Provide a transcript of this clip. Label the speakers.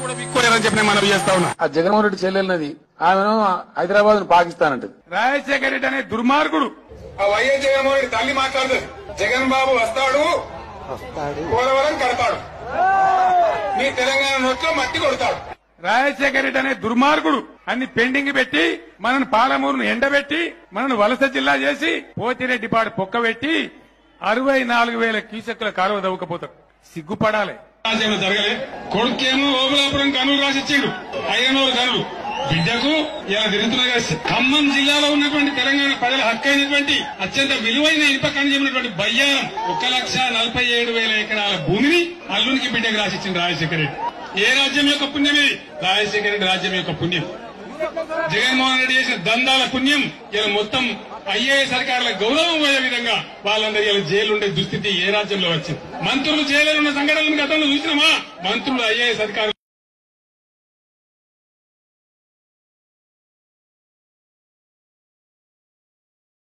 Speaker 1: చెప్పిన మనం చేస్తా ఉన్నా.
Speaker 2: ఆ జగన్మోహన్ రెడ్డి చెల్లెలది ఆమెను హైదరాబాద్ పాకిస్తాన్ అంటది.
Speaker 1: రాజశేఖర రెడ్డి అనే దుర్మార్గుడు ఆ వైఎస్ జగన్మోహన్ రెడ్డి తల్లి మాట్లాడుతుంది. జగన్ బాబు వస్తాడు, పోలవరం కడతాడు, మీ తెలంగాణ నోట్లో మట్టి కొడతాడు. రాజశేఖర రెడ్డి అనే దుర్మార్గుడు అన్ని పెండింగ్ పెట్టి మనను పాలమూరును ఎండబెట్టి మనను వలస జిల్లా చేసి పోతిరెడ్డిపాడు పొక్కబెట్టి 64,000 క్యూసెక్కుల కాలువ దవ్వుకపోతాడు. సిగ్గుపడాలి. రాజ్యంలో జరగలే. కొడుకేమో ఓబులాపురం గనులు రాసిచ్చిండు, అయ్యనూరు గనులు. బిడ్డకు ఇలా తిరుగుతున్నా. ఖమ్మం జిల్లాలో ఉన్నటువంటి తెలంగాణ ప్రజల హక్కైనటువంటి అత్యంత విలువైన ఇనుప ఖనిజమైనటువంటి బయ్యారం 1,47,000 ఎకరాల భూమిని అల్లునికి బిడ్డకు రాసిచ్చింది రాజశేఖర రెడ్డి. ఏ రాజ్యం యొక్క పుణ్యం ఇది? రాజశేఖర రెడ్డి రాజ్యం యొక్క పుణ్యం. జగన్మోహన్ రెడ్డి చేసిన దందాల పుణ్యం ఇలా మొత్తం ఐఏఎస్ అధికారుల గౌరవం పోయే విధంగా వాళ్ళందరూ ఇలా జైలుండే దుస్థితి ఏ రాజ్యంలో వచ్చింది? మంత్రులు జైలులో ఉన్న సంఘటనలను గతంలో చూసినామా? మంత్రులు ఐఏఎస్ అధికారులు